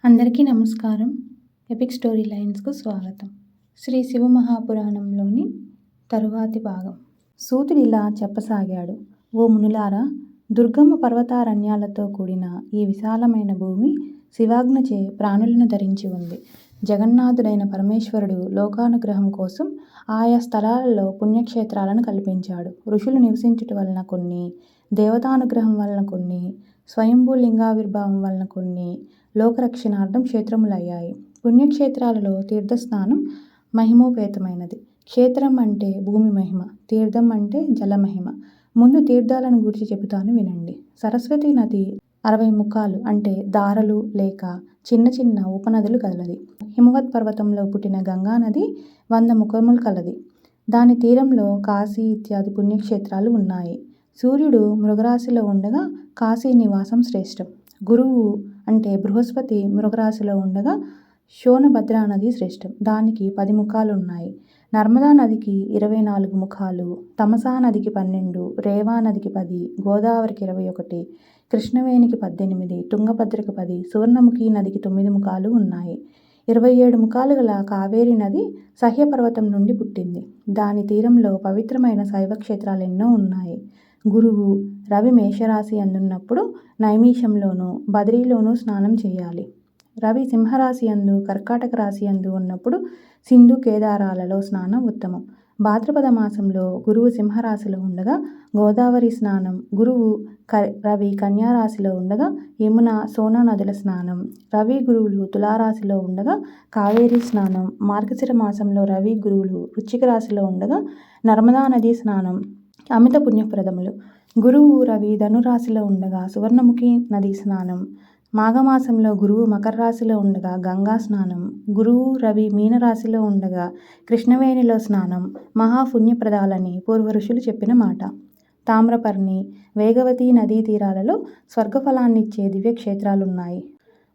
అందరికీ నమస్కారం. Epic story లైన్స్‌కు స్వాగతం. శ్రీ శివమహాపురాణంలోని తరువాతి భాగం. సూతుడిలా చెప్పసాగాడు. ఓ మునులారా, దుర్గమ పర్వతారణ్యాలతో కూడిన ఈ విశాలమైన భూమి శివాజ్ఞచే ప్రాణులను ధరించి ఉంది. జగన్నాథుడైన పరమేశ్వరుడు లోకానుగ్రహం కోసం ఆయా స్థలాలలో పుణ్యక్షేత్రాలను కల్పించాడు. ఋషులు నివసించుట వలన కొన్ని, దేవతానుగ్రహం వలన కొన్ని, స్వయంభూ లింగావిర్భావం వలన కొన్ని లోకరక్షణార్థం క్షేత్రములయ్యాయి. పుణ్యక్షేత్రాలలో తీర్థస్నానం మహిమోపేతమైనది. క్షేత్రం అంటే భూమి మహిమ, తీర్థం అంటే జలమహిమ. ముందు తీర్థాలను గూర్చి చెబుతాను వినండి. సరస్వతీ నది 60 ముఖాలు అంటే దారలు లేక చిన్న చిన్న ఉపనదులు కలది. హిమవత్ పర్వతంలో పుట్టిన గంగానది 100 ముఖములు కలది. దాని తీరంలో కాశీ ఇత్యాది పుణ్యక్షేత్రాలు ఉన్నాయి. సూర్యుడు మృగరాశిలో ఉండగా కాశీ నివాసం శ్రేష్టం. గురువు అంటే బృహస్పతి మృగరాశిలో ఉండగా శోణభద్రా నది శ్రేష్టం. దానికి 10 ముఖాలున్నాయి. నర్మదా నదికి 24 ముఖాలు, తమసా నదికి 12, రేవా నదికి 10, గోదావరికి 21, కృష్ణవేణికి 18, తుంగభద్రకు 10, సువర్ణముఖి నదికి 9 ముఖాలు ఉన్నాయి. 27 ముఖాలు గల కావేరీ నది సహ్యపర్వతం నుండి పుట్టింది. దాని తీరంలో పవిత్రమైన శైవక్షేత్రాలెన్నో ఉన్నాయి. గురువు రవి మేషరాశి అందున్నప్పుడు నైమిషంలోనూ బదరీలోనూ స్నానం చేయాలి. రవి సింహరాశి అందు కర్కాటక రాశి అందు ఉన్నప్పుడు సింధు కేదారాలలో స్నానం ఉత్తమం. భాద్రపద మాసంలో గురువు సింహరాశిలో ఉండగా గోదావరి స్నానం, గురువు రవి కన్యారాశిలో ఉండగా యమున సోనా నదుల స్నానం, రవి గురువులు తులారాశిలో ఉండగా కావేరీ స్నానం, మార్గశిర మాసంలో రవి గురువులు వృశ్చిక రాశిలో ఉండగా నర్మదా నదీ స్నానం అమిత పుణ్యప్రదములు. గురువు రవి ధనురాశిలో ఉండగా సువర్ణముఖి నదీ స్నానం, మాఘమాసంలో గురువు మకర రాశిలో ఉండగా గంగా స్నానం, గురువు రవి మీనరాశిలో ఉండగా కృష్ణవేణిలో స్నానం మహాపుణ్యప్రదాలని పూర్వ ఋషులు చెప్పిన మాట. తామ్రపర్ణి, వేగవతి నదీ తీరాలలో స్వర్గఫలాన్నిచ్చే దివ్యక్షేత్రాలున్నాయి.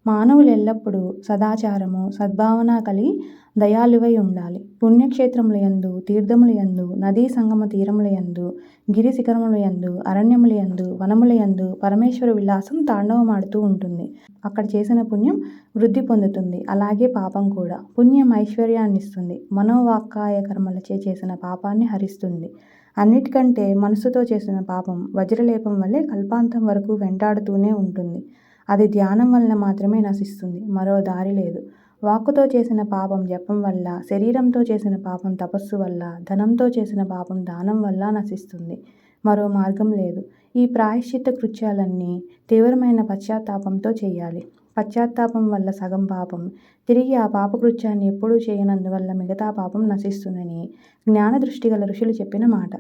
మానవులు ఎల్లప్పుడూ సదాచారము, సద్భావన కలిగి దయాళువై ఉండాలి. పుణ్యక్షేత్రములయందు, తీర్థములయందు, నదీ సంగమ తీరములయందు, గిరి శిఖరములయందు, అరణ్యములయందు, వనములయందు పరమేశ్వర విలాసం తాండవమాడుతూ ఉంటుంది. అక్కడ చేసిన పుణ్యం వృద్ధి పొందుతుంది. అలాగే పాపం కూడా. పుణ్యం ఐశ్వర్యాన్నిస్తుంది. మనోవాక్కాయ కర్మలచే చేసిన పాపాన్ని హరిస్తుంది. అన్నిటికంటే మనసుతో చేసిన పాపం వజ్రలేపం వలె కల్పాంతం వరకు వెంటాడుతూనే ఉంటుంది. అది ధ్యానం వలన మాత్రమే నశిస్తుంది. మరో దారి లేదు. వాక్కుతో చేసిన పాపం జపం వల్ల, శరీరంతో చేసిన పాపం తపస్సు వల్ల, ధనంతో చేసిన పాపం దానం వల్ల నశిస్తుంది. మరో మార్గం లేదు. ఈ ప్రాయశ్చిత్త కృత్యాలన్నీ తీవ్రమైన పశ్చాత్తాపంతో చేయాలి. పశ్చాత్తాపం వల్ల సగం పాపం తిరిగి ఆ పాపకృత్యాన్ని ఎప్పుడూ చేయనందువల్ల మిగతా పాపం నశిస్తుందని జ్ఞానదృష్టి గల ఋషులు చెప్పిన మాట.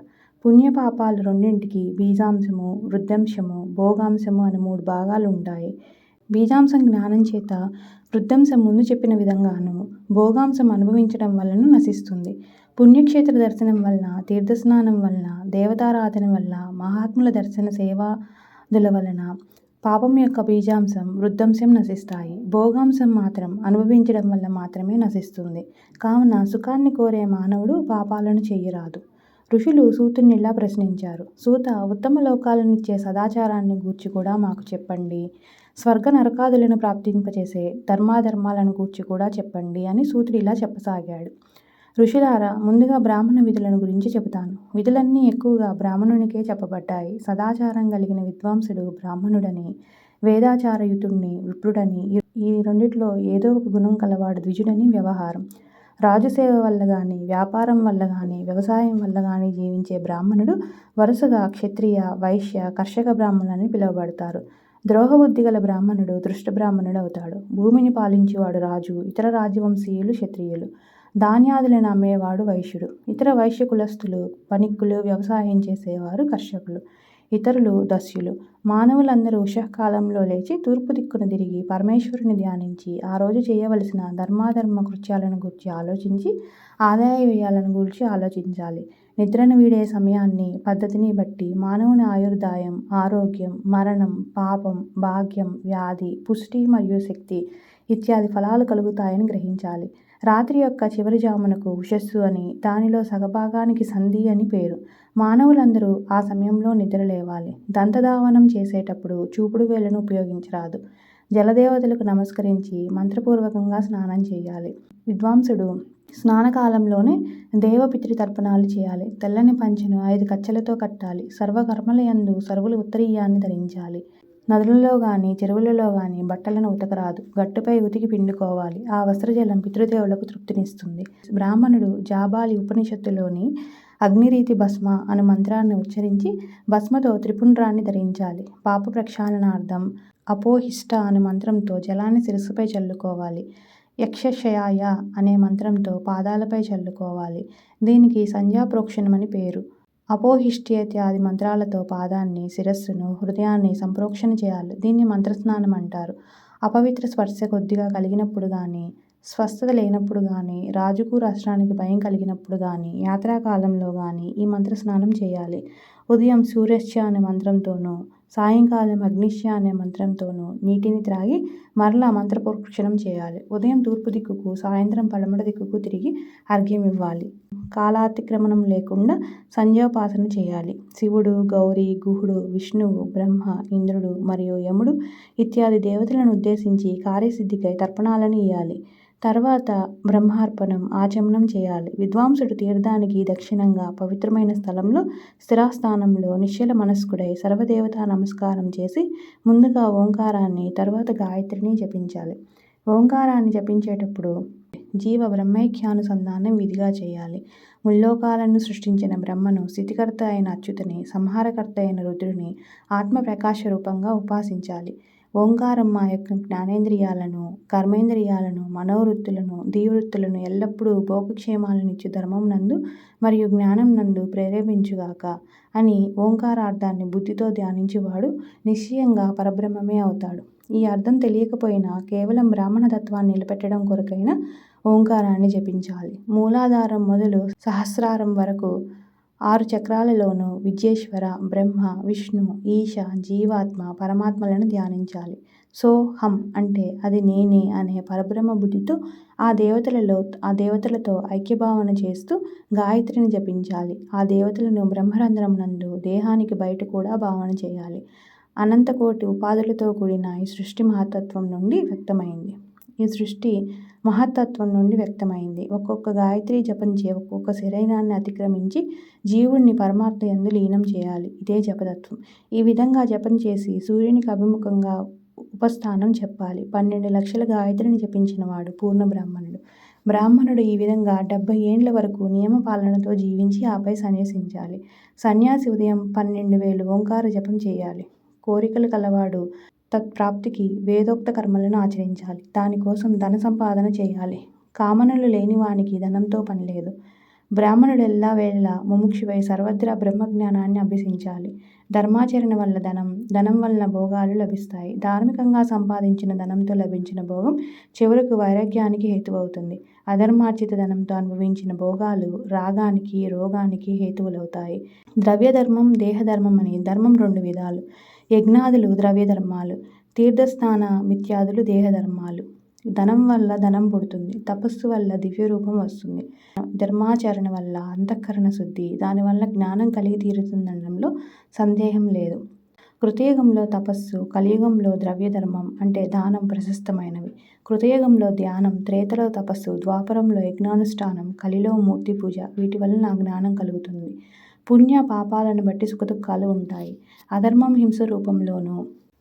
పుణ్యపాపాలు రెండింటికి బీజాంశము, వృద్ధాంశము, భోగాంశము అని 3 భాగాలు ఉంటాయి. బీజాంశం జ్ఞానం చేత, వృద్ధాంశం ముందు చెప్పిన విధంగాను, భోగాంశం అనుభవించడం వలన నశిస్తుంది. పుణ్యక్షేత్ర దర్శనం వలన, తీర్థస్నానం వలన, దేవతారాధన వలన, మహాత్ముల దర్శన సేవాదుల వలన పాపం యొక్క బీజాంశం, వృద్ధాంశం నశిస్తాయి. భోగాంశం మాత్రం అనుభవించడం వల్ల మాత్రమే నశిస్తుంది. కావున సుఖాన్ని కోరే మానవుడు పాపాలను చెయ్యరాదు. ఋషులు సూతునిలా ప్రశ్నించారు. సూత, ఉత్తమ లోకాలనిచ్చే సదాచారాన్ని గూర్చి కూడా మాకు చెప్పండి. స్వర్గ నరకాదులను ప్రాప్తింపచేసే ధర్మాధర్మాలను గూర్చి కూడా చెప్పండి అని సూతుడిలా చెప్పసాగాడు. ఋషులారా, ముందుగా బ్రాహ్మణ విధులను గురించి చెబుతాను. విధులన్నీ ఎక్కువగా బ్రాహ్మణునికే చెప్పబడ్డాయి. సదాచారం కలిగిన విద్వాంసుడు బ్రాహ్మణుడని, వేదాచారయుతుణ్ణి విప్రుడని, ఈ రెండిట్లో ఏదో ఒక గుణం కలవాడు ద్విజుడని వ్యవహారం. రాజుసేవ వల్ల గాని, వ్యాపారం వల్ల గాని, వ్యవసాయం వల్ల గాని జీవించే బ్రాహ్మణుడు వరుసగా క్షత్రియ, వైశ్య, కర్షక బ్రాహ్మణులని పిలువబడతారు. ద్రోహబుద్ధి గల బ్రాహ్మణుడు దృష్ట బ్రాహ్మణుడు అవుతాడు. భూమిని పాలించేవాడు రాజు, ఇతర రాజవంశీయులు క్షత్రియులు, ధాన్యాదులను అమ్మేవాడు వైశ్యుడు, ఇతర వైశ్య కులస్థులు, వణిక్కులు, వ్యవసాయం చేసేవారు కర్షకులు, ఇతరులు దస్యులు. మానవులందరూ ఉషఃకాలంలో లేచి తూర్పు దిక్కున తిరిగి పరమేశ్వరుని ధ్యానించి ఆ రోజు చేయవలసిన ధర్మాధర్మ కృత్యాలను గూర్చి ఆలోచించి ఆదాయ వ్యయాలను గూర్చి ఆలోచించాలి. నిద్రను వీడే సమయాన్ని, పద్ధతిని బట్టి మానవుని ఆయుర్దాయం, ఆరోగ్యం, మరణం, పాపం, భాగ్యం, వ్యాధి, పుష్టి మరియు శక్తి ఇత్యాది ఫలాలు కలుగుతాయని గ్రహించాలి. రాత్రి యొక్క చివరి జామునకు ఉషస్సు అని, దానిలో సగభాగానికి సంధి అని పేరు. మానవులందరూ ఆ సమయంలో నిద్ర లేవాలి. దంతధావనం చేసేటప్పుడు చూపుడు వేళ్ళను ఉపయోగించరాదు. జలదేవతలకు నమస్కరించి మంత్రపూర్వకంగా స్నానం చేయాలి. విద్వాంసుడు స్నానకాలంలోనే దేవపితృ తర్పణాలు చేయాలి. తెల్లని పంచెను 5 కచ్చలతో కట్టాలి. సర్వకర్మలయందు సర్వులు ఉత్తరీయాన్ని ధరించాలి. నదులలో గాని చెరువులలో గాని బట్టలను ఉతకరాదు. గట్టుపై ఉతికి పిండుకోవాలి. ఆ వస్త్రజలం పితృదేవులకు తృప్తినిస్తుంది. బ్రాహ్మణుడు జాబాలి ఉపనిషత్తులోని అగ్నిరీతి భస్మ అను మంత్రాన్ని ఉచ్చరించి భస్మతో త్రిపుండ్రాన్ని ధరించాలి. పాప ప్రక్షాళనార్థం అపోహిష్ట అను మంత్రంతో జలాన్ని శిరస్సుపై చల్లుకోవాలి. యక్షశయాయ అనే మంత్రంతో పాదాలపై చల్లుకోవాలి. దీనికి సంధ్యాప్రోక్షణమని పేరు. అపోహిష్ట్యేత్యాది మంత్రాలతో పాదాన్ని, శిరస్సును, హృదయాన్ని సంప్రోక్షణ చేయాలి. దీన్ని మంత్రస్నానం అంటారు. అపవిత్ర స్పర్శ కొద్దిగా కలిగినప్పుడు గానీ, స్వస్థత లేనప్పుడు గానీ, రాజుకు రాష్ట్రానికి భయం కలిగినప్పుడు గానీ, యాత్రాకాలంలో గానీ ఈ మంత్రస్నానం చేయాలి. ఉదయం సూర్యశ్చ అనే మంత్రంతోనూ, సాయంకాలం అగ్నిశ్చ అనే మంత్రంతోనూ నీటిని త్రాగి మరలా మంత్రప్రోక్షణం చేయాలి. ఉదయం తూర్పు దిక్కుకు, సాయంత్రం పడమట దిక్కుకు తిరిగి అర్ఘ్యమివ్వాలి. కాలాతిక్రమణం లేకుండా సంధ్యోపాసన చేయాలి. శివుడు, గౌరి, గుహుడు, విష్ణువు, బ్రహ్మ, ఇంద్రుడు మరియు యముడు ఇత్యాది దేవతలను ఉద్దేశించి కార్యసిద్ధికై తర్పణాలను ఇయ్యాలి. తర్వాత బ్రహ్మార్పణం, ఆచమనం చేయాలి. విద్వాంసుడు తీర్థానికి దక్షిణంగా పవిత్రమైన స్థలంలో స్థిరాస్థానంలో నిశ్చల మనస్కుడై సర్వదేవతా నమస్కారం చేసి ముందుగా ఓంకారాన్ని, తరువాత గాయత్రిని జపించాలి. ఓంకారాన్ని జపించేటప్పుడు జీవ బ్రహ్మైక్యానుసంధానం విధిగా చేయాలి. ముల్లోకాలను సృష్టించిన బ్రహ్మను, స్థితికర్త అయిన అచ్యుతని, సంహారకర్త అయిన రుద్రుని ఆత్మ ప్రకాశ రూపంగా ఉపాసించాలి. ఓంకారం మా యొక్క జ్ఞానేంద్రియాలను, కర్మేంద్రియాలను, మనోవృత్తులను, ధీవృత్తులను ఎల్లప్పుడూ భోగక్షేమాలనిచ్చు ధర్మం నందు మరియు జ్ఞానం నందు ప్రేరేపించుగాక అని ఓంకారార్థాన్ని బుద్ధితో ధ్యానించువాడు నిశ్చయంగా పరబ్రహ్మమే అవుతాడు. ఈ అర్థం తెలియకపోయినా కేవలం బ్రాహ్మణ తత్వాన్ని నిలబెట్టడం కొరకైనా ఓంకారాన్ని జపించాలి. మూలాధారం మొదలు సహస్రారం వరకు 6 చక్రాలలోనూ విద్యేశ్వర, బ్రహ్మ, విష్ణు, ఈశ, జీవాత్మ, పరమాత్మలను ధ్యానించాలి. సోహం అంటే అది నేనే అనే పరబ్రహ్మ బుద్ధితో ఆ దేవతలతో ఐక్యభావన చేస్తూ గాయత్రిని జపించాలి. ఆ దేవతలను బ్రహ్మరంధ్రం నందు, దేహానికి బయట కూడా భావన చేయాలి. అనంతకోటి ఉపాధులతో కూడిన ఈ సృష్టి మహత్తత్వం నుండి వ్యక్తమైంది. ఒక్కొక్క గాయత్రి జపంచే ఒక్కొక్క శరీరాన్ని అతిక్రమించి జీవుణ్ణి పరమాత్మ యందు లీనం చేయాలి. ఇదే జపతత్వం. ఈ విధంగా జపం చేసి సూర్యునికి అభిముఖంగా ఉపస్థానం చెప్పాలి. 12 లక్షల గాయత్రిని జపించినవాడు పూర్ణ బ్రాహ్మణుడు. బ్రాహ్మణుడు ఈ విధంగా 70 ఏండ్ల వరకు నియమపాలనతో జీవించి ఆపై సన్యసించాలి. సన్యాసి ఉదయం 12,000 ఓంకార జపం చేయాలి. కోరికలు కలవాడు తత్ప్రాప్తికి వేదోక్త కర్మలను ఆచరించాలి. దానికోసం ధన సంపాదన చేయాలి. కామనలు లేనివానికి ధనంతో పనిలేదు. బ్రాహ్మణుడు ఎల్లా వేళలా ముముక్షువై సర్వత్రా బ్రహ్మజ్ఞానాన్ని అభ్యసించాలి. ధర్మాచరణ వల్ల ధనం వలన భోగాలు లభిస్తాయి. ధార్మికంగా సంపాదించిన ధనంతో లభించిన భోగం చివరకు వైరాగ్యానికి హేతువవుతుంది. అధర్మార్జిత ధనంతో అనుభవించిన భోగాలు రాగానికి, రోగానికి హేతువులవుతాయి. ద్రవ్యధర్మం, దేహధర్మం అని ధర్మం 2 విధాలు. యజ్ఞాదులు ద్రవ్యధర్మాలు, తీర్థస్నాన మిత్యాదులు దేహధర్మాలు. ధనం వల్ల ధనం పుడుతుంది. తపస్సు వల్ల దివ్యరూపం వస్తుంది. ధర్మాచరణ వల్ల అంతఃకరణ శుద్ధి, దానివల్ల జ్ఞానం కలిగి తీరుతుందనడంలో సందేహం లేదు. కృతయుగంలో తపస్సు, కలియుగంలో ద్రవ్యధర్మం అంటే దానం ప్రశస్తమైనవి. కృతయుగంలో ధ్యానం, త్రేతలో తపస్సు, ద్వాపరంలో యజ్ఞానుష్ఠానం, కలిలో మూర్తి పూజ. వీటి వలన జ్ఞానం కలుగుతుంది. పుణ్య పాపాలను బట్టి సుఖదుఖాలు ఉంటాయి. అధర్మం హింస రూపంలోనూ,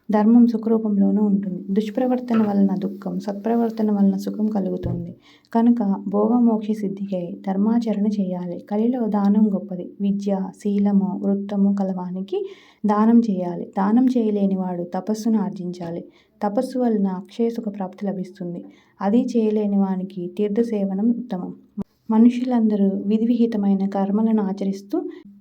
ధర్మం సుఖరూపంలోనూ ఉంటుంది. దుష్ప్రవర్తన వలన దుఃఖం, సత్ప్రవర్తన వలన సుఖం కలుగుతుంది. కనుక భోగమోక్ష సిద్ధికై ధర్మాచరణ చేయాలి. కలిలో దానం గొప్పది. విద్య, శీలము, వృత్తము కలవానికి దానం చేయాలి. దానం చేయలేనివాడు తపస్సును ఆర్జించాలి. తపస్సు వలన అక్షయ సుఖ ప్రాప్తి లభిస్తుంది. అది చేయలేని వానికి తీర్థసేవనం ఉత్తమం. మనుషులందరూ విధివిహితమైన కర్మలను ఆచరిస్తూ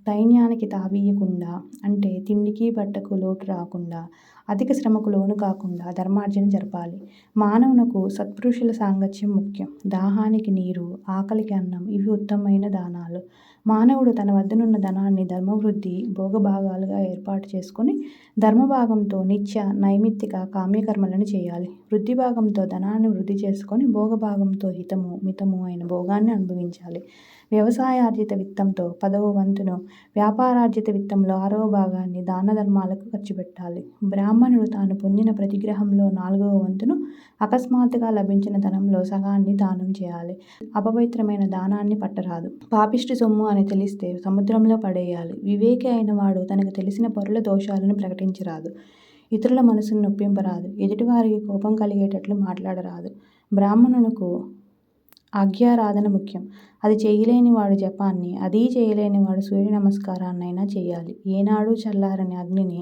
దైన్యానికి తావీయకుండా, అంటే తిండికి బట్టకు లోటు రాకుండా, అధిక శ్రమకు లోను కాకుండా ధర్మార్జన జరపాలి. మానవునకు సత్పురుషుల సాంగత్యం ముఖ్యం. దాహానికి నీరు, ఆకలికి అన్నం ఇవి ఉత్తమమైన దానాలు. మానవుడు తన వద్దనున్న ధనాన్ని ధర్మవృద్ధి భోగభాగాలుగా ఏర్పాటు చేసుకుని ధర్మభాగంతో నిత్య నైమిత్తిక కామ్యకర్మలను చేయాలి. వృద్ధి భాగంతో ధనాన్ని వృద్ధి చేసుకొని భోగభాగంతో హితము మితము అయిన భోగాన్ని అనుభవించాలి. వ్యవసాయార్జిత విత్తంతో 10వ వంతును, వ్యాపారార్జిత విత్తంలో 6వ భాగాన్ని దాన ధర్మాలకు ఖర్చు పెట్టాలి. బ్రాహ్మణుడు తాను పొందిన ప్రతి గ్రహంలో 4వ వంతును, అకస్మాత్తుగా లభించిన ధనంలో సగాన్ని దానం చేయాలి. అపవిత్రమైన దానాన్ని పట్టరాదు. పాపిష్టి సొమ్ము అని తెలిస్తే సముద్రంలో పడేయాలి. వివేకి అయిన వాడు తనకు తెలిసిన పరుల దోషాలను ప్రకటించరాదు. ఇతరుల మనసును నొప్పింపరాదు. ఎదుటివారికి కోపం కలిగేటట్లు మాట్లాడరాదు. బ్రాహ్మణునకు ఆజ్ఞారాధన ముఖ్యం. అది చేయలేని వాడు జపాన్ని, అదీ చేయలేని వాడు సూర్య నమస్కారాన్నైనా చేయాలి. ఏనాడు చల్లారని అగ్నిని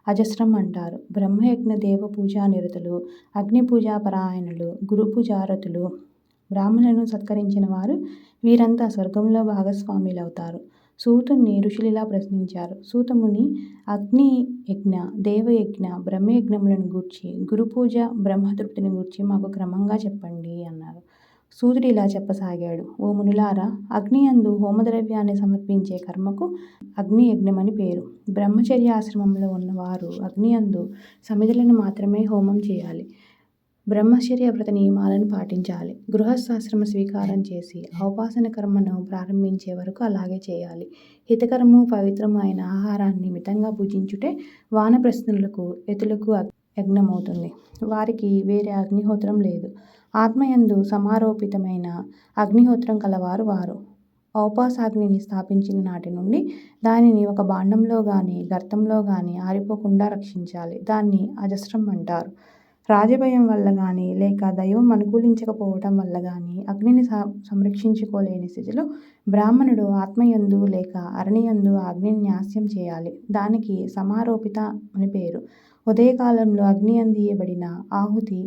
అజస్రం అంటారు. బ్రహ్మయజ్ఞ దేవ పూజా నిరతులు, అగ్ని పూజా పరాయణులు, గురు పూజారతులు, బ్రాహ్మణులను సత్కరించిన వారు వీరంతా స్వర్గంలో భాగస్వాములవుతారు. సూతుణ్ణి ఋషులిలా ప్రశ్నించారు. సూతముని అగ్ని యజ్ఞ, దేవయజ్ఞ, బ్రహ్మయజ్ఞములను గూర్చి, గురుపూజ, బ్రహ్మతృప్తిని గూర్చి మాకు క్రమంగా చెప్పండి అన్నారు. సూతుడు ఇలా చెప్పసాగాడు. ఓ మునులారా, అగ్నియందు హోమద్రవ్యాన్ని సమర్పించే కర్మకు అగ్ని యజ్ఞమని పేరు. బ్రహ్మచర్యాశ్రమంలో ఉన్నవారు అగ్నియందు సమిధులను మాత్రమే హోమం చేయాలి. బ్రహ్మచర్య వ్రత నియమాలను పాటించాలి. గృహస్థాశ్రమ స్వీకారం చేసి ఔపాసన కర్మను ప్రారంభించే వరకు అలాగే చేయాలి. హితకరము పవిత్రము అయిన ఆహారాన్ని మితంగా భుజించుటే వానప్రస్థులకు యతులకు యజ్ఞమవుతుంది. వారికి వేరే అగ్నిహోత్రం లేదు. ఆత్మయందు సమారోపితమైన అగ్నిహోత్రం కలవారు వారు. ఔపాసాగ్నిని స్థాపించిన నాటి నుండి దానిని ఒక భాండంలో గాని గర్తంలో గాని ఆరిపోకుండా రక్షించాలి. దాన్ని అజస్రం అంటారు. రాజభయం వల్ల గాని లేక దైవం అనుకూలించకపోవటం వల్ల గాని అగ్నిని సంరక్షించుకోలేని స్థితిలో బ్రాహ్మణుడు ఆత్మయందు లేక అరణియందు అగ్నిని న్యాస్యం చేయాలి. దానికి సమారోపిత అని పేరు. ఉదయకాలంలో అగ్నియందు ఇయ్యబడిన ఆహుతి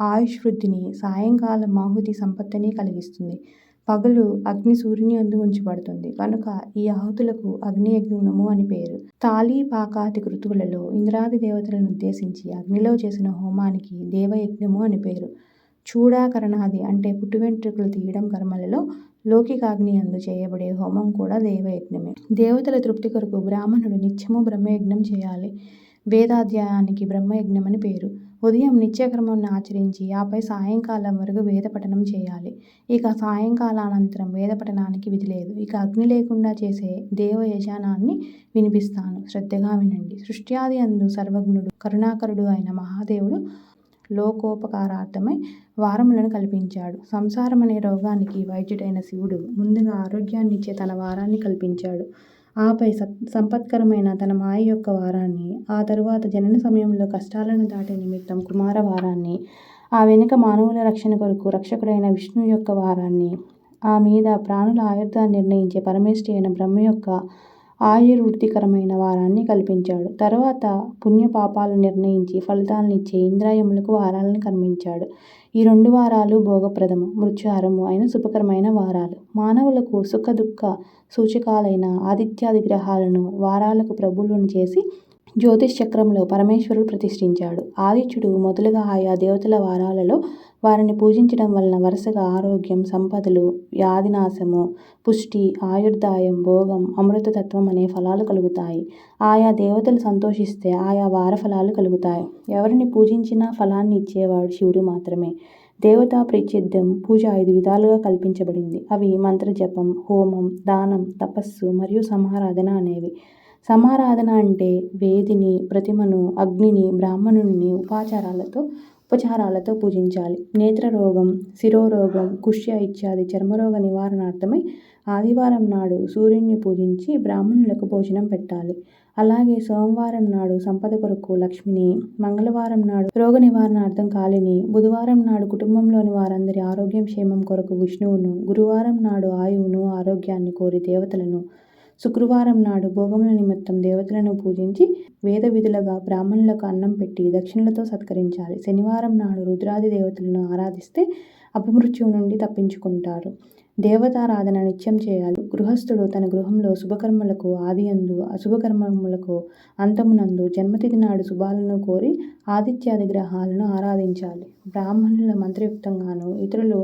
ఆయుష్ వృద్ధిని, సాయంకాలం ఆహుతి సంపత్తిని కలిగిస్తుంది. పగలు అగ్ని సూర్యుని యందు ఉంచబడుతుంది కనుక ఈ ఆహుతులకు అగ్నియజ్ఞము అని పేరు. తాళి పాకాది కృతువులలో ఇంద్రాది దేవతలను ఉద్దేశించి అగ్నిలో చేసిన హోమానికి దేవయజ్ఞము అని పేరు. చూడాకరణాది అంటే పుట్టువెంట్రుకలు తీయడం కర్మలలో లౌకికాగ్నియందు చేయబడే హోమం కూడా దేవయజ్ఞమే. దేవతల తృప్తి కొరకు బ్రాహ్మణుడు నిత్యము బ్రహ్మయజ్ఞం చేయాలి. వేదాధ్యాయానికి బ్రహ్మయజ్ఞమని పేరు. ఉదయం నిత్యకర్మను ఆచరించి ఆపై సాయంకాలం వరకు వేదపఠనం చేయాలి. ఇక సాయంకాలానంతరం వేదపఠనానికి విధి లేదు. ఇక అగ్ని లేకుండా చేసే దేవయజనాన్ని వినిపిస్తాను, శ్రద్ధగా వినండి. సృష్ట్యాది అందు సర్వజ్ఞుడు కరుణాకరుడు అయిన మహాదేవుడు లోకోపకారార్థమై వారములను కల్పించాడు. సంసారం అనే రోగానికి వైద్యుడైన శివుడు ముందుగా ఆరోగ్యాన్నిచ్చే తన వారాన్ని కల్పించాడు. ఆపై సంపత్కరమైన తన మాయ యొక్క వారాన్ని, ఆ తరువాత జనన సమయంలో కష్టాలను దాటే నిమిత్తం కుమార వారాన్ని, ఆ వెనుక మానవుల రక్షణ కొరకు రక్షకుడైన విష్ణు యొక్క వారాన్ని, ఆ మీద ప్రాణుల ఆయుర్దాన్ని నిర్ణయించే పరమేష్ఠి అయిన బ్రహ్మ యొక్క ఆయుర్వృద్ధికరమైన వారాన్ని కల్పించాడు. తరువాత పుణ్యపాపాలను నిర్ణయించి ఫలితాలనిచ్చే ఇంద్రియములకు వారాలను కల్పించాడు. ఈ 2 వారాలు భోగప్రదము, మృత్యుహారము అయిన శుభకరమైన వారాలు. మానవులకు సుఖ దుఃఖ సూచకాలైన ఆదిత్యాది గ్రహాలను వారాలకు ప్రభువులను చేసి జ్యోతిష్ చక్రంలో పరమేశ్వరుడు ప్రతిష్ఠించాడు. ఆదిత్యుడు మొదలుగా ఆయా దేవతల వారాలలో వారిని పూజించడం వలన వరుసగా ఆరోగ్యం, సంపదలు, వ్యాధినాశము, పుష్టి, ఆయుర్దాయం, భోగం, అమృతతత్వం అనే ఫలాలు కలుగుతాయి. ఆయా దేవతలు సంతోషిస్తే ఆయా వార ఫలాలు కలుగుతాయి. ఎవరిని పూజించినా ఫలాన్ని ఇచ్చేవాడు శివుడు మాత్రమే. దేవతా ప్రీత్యర్థం పూజ 5 విధాలుగా కల్పించబడింది. అవి మంత్రజపం, హోమం, దానం, తపస్సు మరియు సమారాధన అనేవి. సమారాధన అంటే వేదిని, ప్రతిమను, అగ్నిని, బ్రాహ్మణుని ఉపచారాలతో పూజించాలి. నేత్రరోగం, శిరోరోగం, కుష్య ఇత్యాది చర్మరోగ నివారణార్థమై ఆదివారం నాడు సూర్యుని పూజించి బ్రాహ్మణులకు భోజనం పెట్టాలి. అలాగే సోమవారం నాడు సంపద కొరకు లక్ష్మిని, మంగళవారం నాడు రోగ నివారణార్థం కాళిని, బుధవారం నాడు కుటుంబంలోని వారందరి ఆరోగ్యం క్షేమం కొరకు విష్ణువును, గురువారం నాడు ఆయువును ఆరోగ్యాన్ని కోరి దేవతలను, శుక్రవారం నాడు భోగముల నిమిత్తం దేవతలను పూజించి వేద విధులుగా బ్రాహ్మణులకు అన్నం పెట్టి దక్షిణలతో సత్కరించాలి. శనివారం నాడు రుద్రాది దేవతలను ఆరాధిస్తే అపమృత్యువు నుండి తప్పించుకుంటారు. దేవతారాధన నిత్యం చేయాలి. గృహస్థుడు తన గృహంలో శుభకర్మలకు ఆదియందు, అశుభకర్మములకు అంతమునందు, జన్మతిథి నాడు శుభాలను కోరి ఆదిత్యాది గ్రహాలను ఆరాధించాలి. బ్రాహ్మణుల మంత్రయుక్తంగాను, ఇతరులు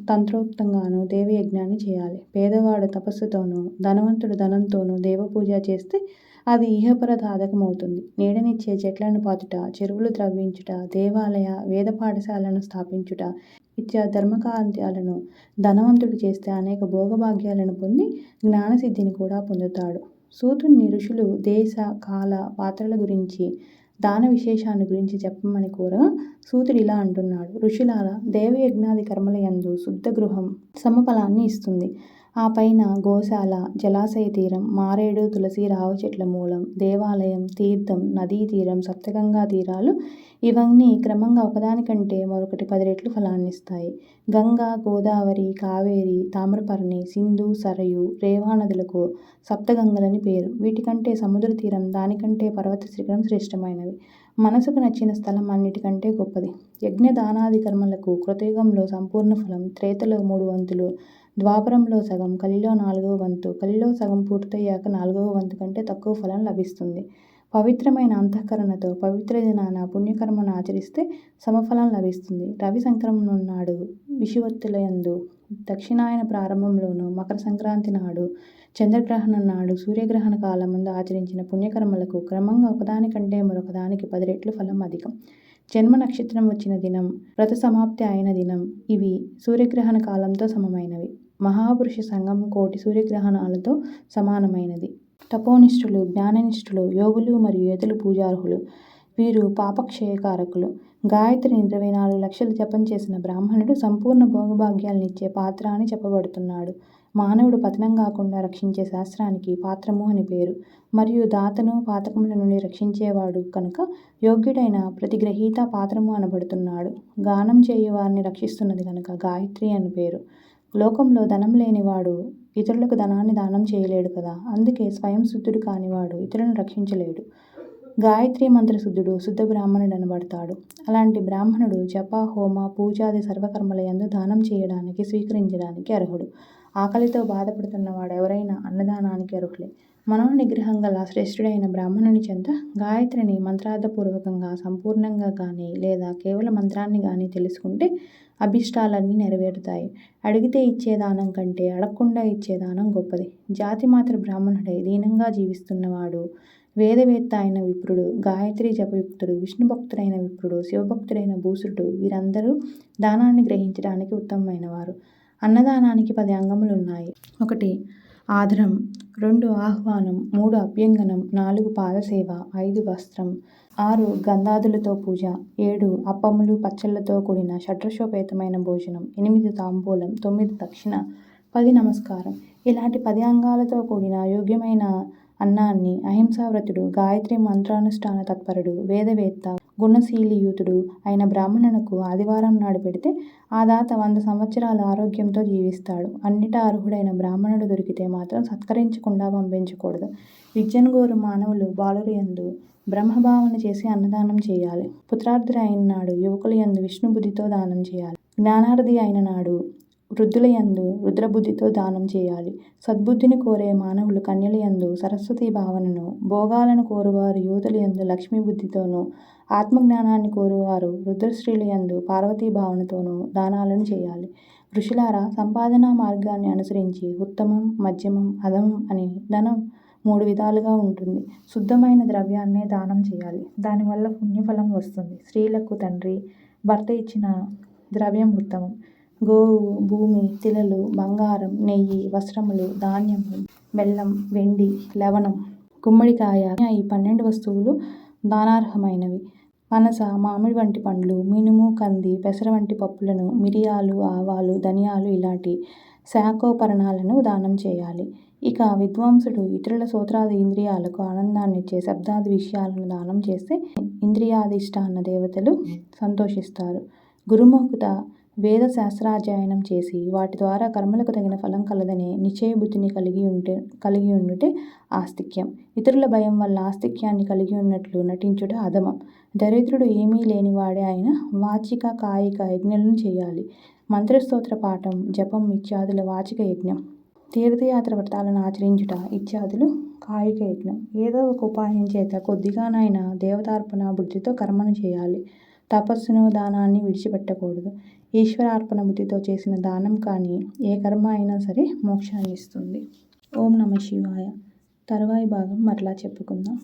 తంత్రోక్తంగాను దేవయజ్ఞాన్ని చేయాలి. పేదవాడు తపస్సుతోనూ, ధనవంతుడు ధనంతోనూ దేవపూజ చేస్తే అది ఇహపర సాధకమవుతుంది. నీడనిచ్చే చెట్లను పాతుట, చెరువులు త్రవ్వించుట, దేవాలయ, వేద పాఠశాలను స్థాపించుట ఇత్యాది ధర్మకార్యాలను ధనవంతుడు చేస్తే అనేక భోగభాగ్యాలను పొంది జ్ఞానసిద్ధిని కూడా పొందుతాడు. సూతుణ్ణి ఋషులు దేశ, కాల, పాత్రల గురించి, దాన విశేషాన్ని గురించి చెప్పమని కోరగా సూతుడు ఇలా అంటున్నాడు: ఋషులారా, దేవయజ్ఞాది కర్మల యందు శుద్ధ గృహం సమఫలాన్ని ఇస్తుంది. ఆ పైన గోశాల, జలాశయ తీరం, మారేడు, తులసి, రావి చెట్ల మూలం, దేవాలయం, తీర్థం, నదీ తీరం, సప్తగంగా తీరాలు ఇవన్నీ క్రమంగా ఒకదానికంటే మరొకటి 10 రెట్లు ఫలాన్నిస్తాయి. గంగా, గోదావరి, కావేరి, తామ్రపర్ణి, సింధు, సరయు, రేవా నదులకు సప్తగంగలని పేరు. వీటికంటే సముద్ర తీరం, దానికంటే పర్వత శిఖరం శ్రేష్టమైనవి. మనసుకు నచ్చిన స్థలం అన్నిటికంటే గొప్పది. యజ్ఞ దానాది కర్మలకు కృతయుగంలో సంపూర్ణ ఫలం, త్రేతలో 3 వంతులు, ద్వాపరంలో సగం, కలిలో 4వ వంతు, కలిలో సగం పూర్తయ్యాక 4వ వంతు కంటే తక్కువ ఫలం లభిస్తుంది. పవిత్రమైన అంతఃకరణతో పవిత్ర దినాన పుణ్యకర్మను ఆచరిస్తే సమఫలం లభిస్తుంది. రవి సంక్రమణం నాడు, విషువత్తులయందు, దక్షిణాయన ప్రారంభంలోను, మకర సంక్రాంతి నాడు, చంద్రగ్రహణం నాడు, సూర్యగ్రహణ కాలమందు ఆచరించిన పుణ్యకర్మలకు క్రమంగా ఒకదానికంటే మరొకదానికి 10 రెట్లు ఫలం అధికం. జన్మ నక్షత్రం వచ్చిన దినం, వ్రత సమాప్తి అయిన దినం ఇవి సూర్యగ్రహణ కాలంతో సమమైనవి. మహాపురుష సంఘం కోటి సూర్యగ్రహణాలతో సమానమైనది. తపోనిష్ఠులు, జ్ఞాననిష్ఠులు, యోగులు మరియు యతులు పూజార్హులు. వీరు పాపక్షయకారకులు. గాయత్రిని 24 లక్షలు జపం చేసిన బ్రాహ్మణుడు సంపూర్ణ భోగభాగ్యాలనిచ్చే పాత్ర అని చెప్పబడుతున్నాడు. మానవుడు పతనం కాకుండా రక్షించే శాస్త్రానికి పాత్రము అని పేరు. మరియు దాతను పాతకముల నుండి రక్షించేవాడు కనుక యోగ్యుడైన ప్రతి గ్రహీత పాత్రము అనబడుతున్నాడు. గానం చేయువారిని రక్షిస్తున్నది కనుక గాయత్రి అని పేరు. లోకంలో ధనం లేనివాడు ఇతరులకు ధనాన్ని దానం చేయలేడు కదా. అందుకే స్వయం శుద్ధుడు కానివాడు ఇతరులను రక్షించలేడు. గాయత్రి మంత్రశుద్ధుడు శుద్ధ బ్రాహ్మణుడు అనబడతాడు. అలాంటి బ్రాహ్మణుడు జప, హోమ, పూజాది సర్వకర్మల యందు దానం చేయడానికి, స్వీకరించడానికి అర్హుడు. ఆకలితో బాధపడుతున్న వాడెవరైనా అన్నదానానికి అర్హులే. మనోనిగ్రహం గల శ్రేష్ఠుడైన బ్రాహ్మణుని చెంత గాయత్రిని మంత్రార్థపూర్వకంగా సంపూర్ణంగా కానీ లేదా కేవల మంత్రాన్ని కానీ తెలుసుకుంటే అభిష్టాలన్నీ నెరవేరుతాయి. అడిగితే ఇచ్చే దానం కంటే అడగకుండా ఇచ్చే దానం గొప్పది. జాతిమాత్ర బ్రాహ్మణుడై దీనంగా జీవిస్తున్నవాడు, వేదవేత్త అయిన విప్రుడు, గాయత్రి జపయుక్తుడు, విష్ణుభక్తుడైన విప్రుడు, శివభక్తుడైన భూసురుడు వీరందరూ దానాన్ని గ్రహించడానికి ఉత్తమమైన వారు. అన్నదానానికి 10 అంగములున్నాయి. 1 ఆదరం, 2 ఆహ్వానం, 3 అభ్యంగనం, 4 పాదసేవ, 5 వస్త్రం, 6 గంధాదులతో పూజ, 7 అప్పములు పచ్చళ్లతో కూడిన షడ్రసోపేతమైన భోజనం, 8 తాంబూలం, 9 దక్షిణ, 10 నమస్కారం. ఇలాంటి 10 అంగాలతో కూడిన యోగ్యమైన అన్నాన్ని అహింసావ్రతుడు, గాయత్రి మంత్రానుష్ఠాన తత్పరుడు, వేదవేత్త, గుణశీలియుతుడు అయిన బ్రాహ్మణునకు ఆదివారం నాడు పెడితే ఆ దాత 100 సంవత్సరాలు ఆరోగ్యంతో జీవిస్తాడు. అన్నిటా అర్హుడైన బ్రాహ్మణుడు దొరికితే మాత్రం సత్కరించకుండా పంపించకూడదు. విద్యను గోరు మానవులు బాలుర యందు బ్రహ్మభావన చేసి అన్నదానం చేయాలి. పుత్రార్థుడు అయిన నాడు యువకుల యందు విష్ణు బుద్ధితో దానం చేయాలి. జ్ఞానార్థి అయిన నాడు వృద్ధుల యందు రుద్రబుద్ధితో దానం చేయాలి. సద్బుద్ధిని కోరే మానవులు కన్యల యందు సరస్వతీ భావనను, భోగాలను కోరువారు యువతుల యందు లక్ష్మీ బుద్ధితోనూ, ఆత్మజ్ఞానాన్ని కోరువారు రుద్రశ్రీల యందు పార్వతీ భావనతోనూ దానాలను చేయాలి. ఋషులారా, సంపాదనా మార్గాన్ని అనుసరించి ఉత్తమం, మధ్యమం, అధమం అని ధనం 3 విధాలుగా ఉంటుంది. శుద్ధమైన ద్రవ్యాన్నే దానం చేయాలి. దానివల్ల పుణ్యఫలం వస్తుంది. స్త్రీలకు తండ్రి, భర్త ఇచ్చిన ద్రవ్యం ఉత్తమం. గోవు, భూమి, తిలలు, బంగారం, నెయ్యి, వస్త్రములు, ధాన్యము, బెల్లం, వెండి, లవణం, గుమ్మడికాయ ఈ 12 వస్తువులు దానార్హమైనవి. పనస, మామిడి వంటి పండ్లు, మినుము, కంది, పెసర వంటి పప్పులను, మిరియాలు, ఆవాలు, ధనియాలు ఇలాంటి శాఖోపరణాలను దానం చేయాలి. ఇక విద్వాంసుడు ఇతరుల శ్రోత్రాది ఇంద్రియాలకు ఆనందాన్నిచ్చే శబ్దాది విషయాలను దానం చేస్తే ఇంద్రియాధిష్ఠాన దేవతలు సంతోషిస్తారు. గురుముఖత వేద శాస్త్రాధ్యయనం చేసి వాటి ద్వారా కర్మలకు తగిన ఫలం కలదనే నిశ్చయబుద్ధిని కలిగి ఉండుటే ఆస్తిక్యం. ఇతరుల భయం వల్ల ఆస్తిక్యాన్ని కలిగి ఉన్నట్లు నటించుట అధమం. దరిద్రుడు ఏమీ లేనివాడే అయినా వాచిక, కాయిక యజ్ఞాలను చేయాలి. మంత్రస్తోత్ర పాఠం, జపం ఇత్యాదుల వాచిక యజ్ఞం, తీర్థయాత్ర వ్రతాలను ఆచరించుట ఇత్యాదులు కాయిక యజ్ఞం. ఏదో ఒక ఉపాయం చేత కొద్దిగానైనా దేవతార్పణ బుద్ధితో కర్మను చేయాలి. తపస్సును, దానాన్ని విడిచిపెట్టకూడదు. ఈశ్వరార్పణ బుద్ధితో చేసిన దానం కానీ ఏ కర్మ అయినా సరే మోక్షాన్ని ఇస్తుంది. ఓం నమః శివాయ. తరువాయి భాగం మరలా చెప్పుకుందాం.